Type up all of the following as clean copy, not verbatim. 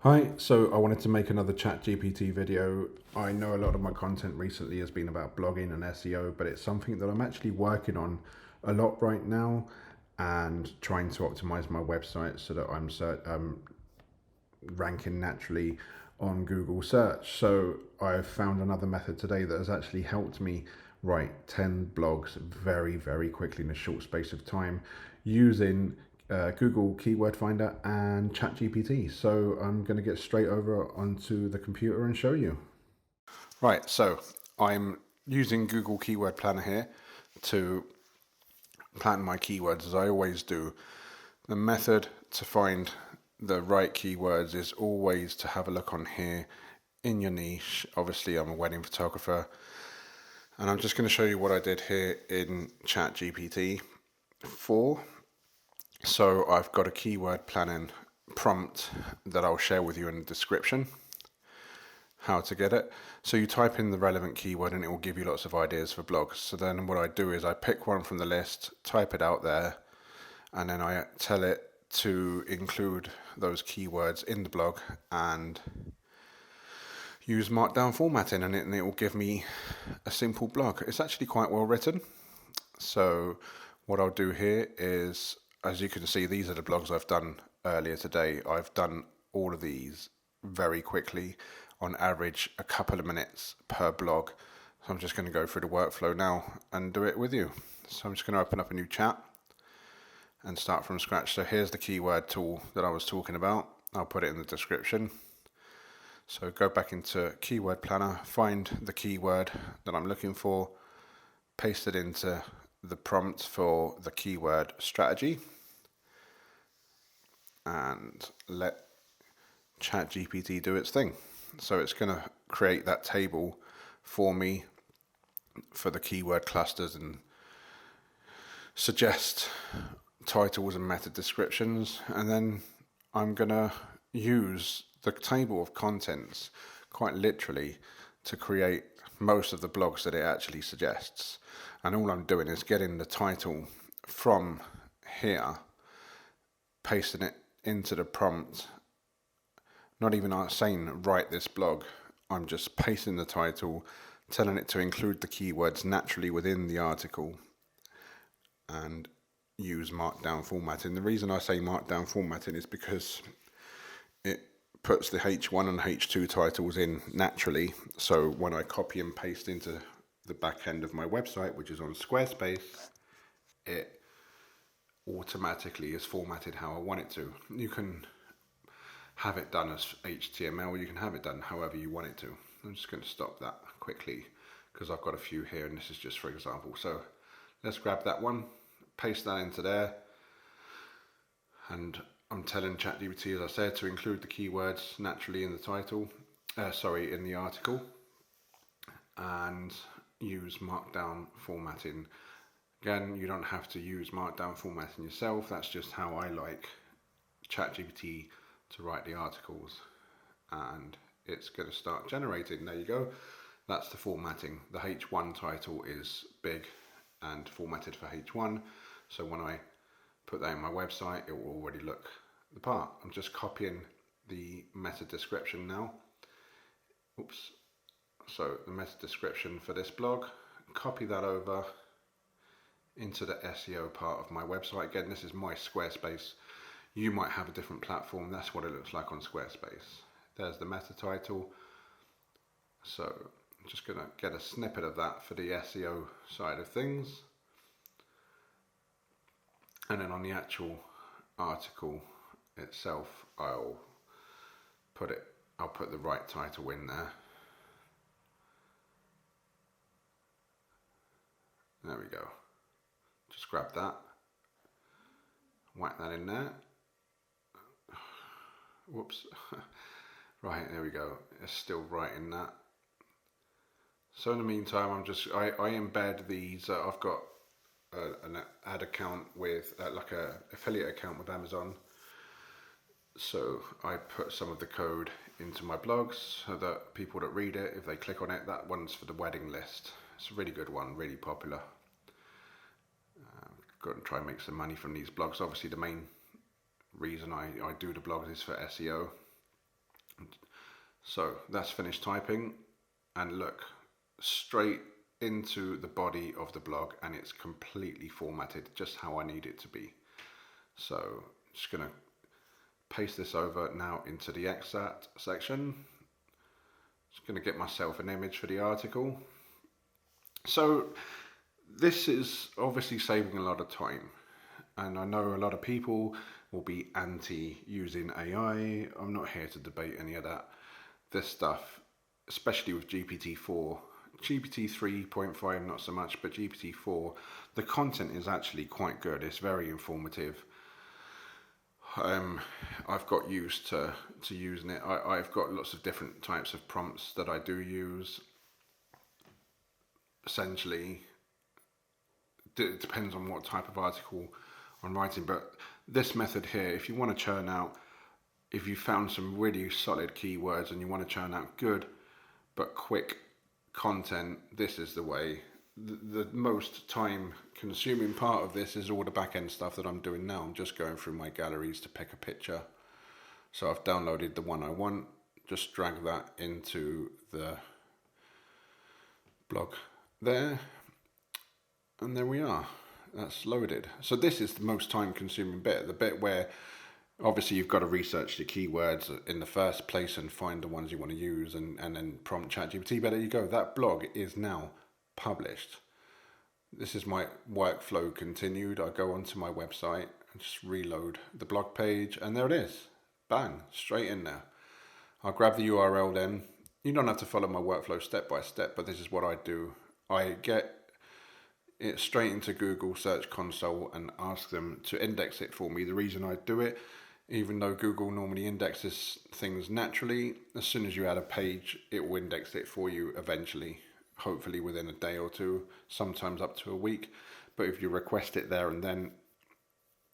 Hi, so I wanted to make another ChatGPT video. I know a lot of my content recently has been about blogging and SEO, but it's something that I'm actually working on a lot right now and trying to optimize my website so that I'm ranking naturally on Google search. So I've found another method today that has actually helped me write 10 blogs very, very quickly in a short space of time using Google Keyword Finder and ChatGPT. So I'm going to get straight over onto the computer and show you. Right, so I'm using Google Keyword Planner here to plan my keywords as I always do. The method to find the right keywords is always to have a look on here in your niche. Obviously, I'm a wedding photographer, and I'm just going to show you what I did here in GPT-4. So I've got a keyword planning prompt that I'll share with you in the description, how to get it. So you type in the relevant keyword and it will give you lots of ideas for blogs. So then what I do is I pick one from the list, type it out there, and then I tell it to include those keywords in the blog and use markdown formatting, and it will give me a simple blog. It's actually quite well written. So what I'll do here is, as you can see, these are the blogs I've done earlier today. I've done all of these very quickly, on average a couple of minutes per blog. So I'm just going to go through the workflow now and do it with you. So I'm just going to open up a new chat and start from scratch. So here's the keyword tool that I was talking about. I'll put it in the description. So go back into Keyword Planner, find the keyword that I'm looking for, paste it into the prompt for the keyword strategy, and let ChatGPT do its thing. So it's going to create that table for me for the keyword clusters and suggest titles and meta descriptions, and then I'm going to use the table of contents quite literally to create most of the blogs that it actually suggests. And all I'm doing is getting the title from here, pasting it into the prompt, not even saying write this blog. I'm just pasting the title, telling it to include the keywords naturally within the article, and use markdown formatting. The reason I say markdown formatting is because it puts the H1 and H2 titles in naturally. So when I copy and paste into the back end of my website, which is on Squarespace, it automatically is formatted how I want it to. You can have it done as HTML, you can have it done however you want it to. I'm just going to stop that quickly because I've got a few here and this is just for example. So let's grab that one, paste that into there, and I'm telling ChatGPT, as I said, to include the keywords naturally in the title, in the article, and use markdown formatting. Again, you don't have to use markdown formatting yourself. That's just how I like ChatGPT to write the articles, and it's going to start generating. There you go. That's the formatting. The H1 title is big and formatted for H1, so when I put that in my website, it will already look the part. I'm just copying the meta description now. Oops. So the meta description for this blog, copy that over into the SEO part of my website. Again, this is my Squarespace. You might have a different platform. That's what it looks like on Squarespace. There's the meta title. So I'm just going to get a snippet of that for the SEO side of things. And then on the actual article itself, I'll put the right title in there. There we go. Just grab that, whack that in there. Whoops. Right, there we go. It's still writing that. So in the meantime, I embed these. I've got an ad account with like a affiliate account with Amazon. So I put some of the code into my blogs so that people that read it, if they click on it, that one's for the wedding list. It's a really good one, really popular. Got to try and make some money from these blogs. Obviously the main reason I do the blogs is for SEO. So that's finished typing, and look, straight into the body of the blog, and it's completely formatted just how I need it to be. So I'm just going to paste this over now into the excerpt section. Just going to get myself an image for the article. So this is obviously saving a lot of time, and I know a lot of people will be anti using AI. I'm not here to debate any of that. This stuff, especially with GPT-4, GPT 3.5 not so much, but GPT-4, the content is actually quite good. It's very informative. I've got used to using it. I've got lots of different types of prompts that I do use. Essentially, it depends on what type of article I'm writing, but this method here, if you want to churn out, if you found some really solid keywords and you want to churn out good but quick content, this is the way. The most time consuming part of this is all the back end stuff that I'm doing now. I'm just going through my galleries to pick a picture. So I've downloaded the one I want, just drag that into the blog there, and there we are. That's loaded. So this is the most time consuming bit, the bit where obviously you've got to research the keywords in the first place and find the ones you want to use, and then prompt ChatGPT. But there you go, that blog is now published. This is my workflow continued. I go onto my website and just reload the blog page, and there it is. Bang, straight in there. I'll grab the URL then. You don't have to follow my workflow step by step, but this is what I do. I get it straight into Google Search Console and ask them to index it for me. The reason I do it, even though Google normally indexes things naturally, as soon as you add a page, it will index it for you eventually, hopefully within a day or two, sometimes up to a week. But if you request it there and then,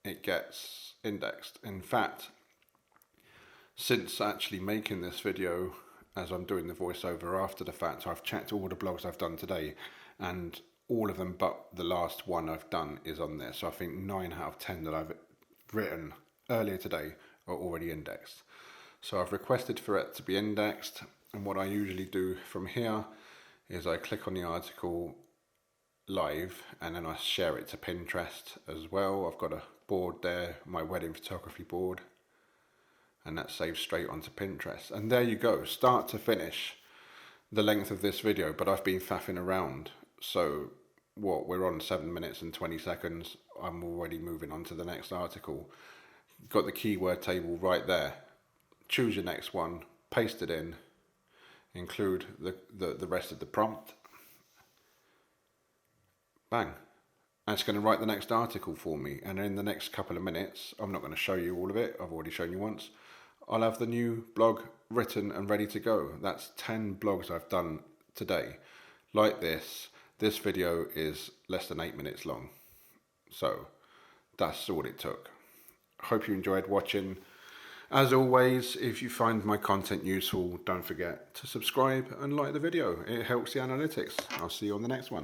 it gets indexed. In fact, since actually making this video, as I'm doing the voiceover after the fact, I've checked all the blogs I've done today, and all of them but the last one I've done is on there. So I think 9 out of 10 that I've written earlier today are already indexed. So I've requested for it to be indexed, and what I usually do from here is I click on the article live, and then I share it to Pinterest as well. I've got a board there, my wedding photography board, and that saves straight onto Pinterest. And there you go, start to finish, the length of this video, but I've been faffing around. So what, we're on 7 minutes and 20 seconds. I'm already moving on to the next article. Got the keyword table right there. Choose your next one, paste it in, include the rest of the prompt. Bang. And it's going to write the next article for me. And in the next couple of minutes, I'm not going to show you all of it, I've already shown you once, I'll have the new blog written and ready to go. That's 10 blogs I've done today. Like this. This video is less than 8 minutes long. So that's all it took. Hope you enjoyed watching. As always, if you find my content useful, don't forget to subscribe and like the video. It helps the analytics. I'll see you on the next one.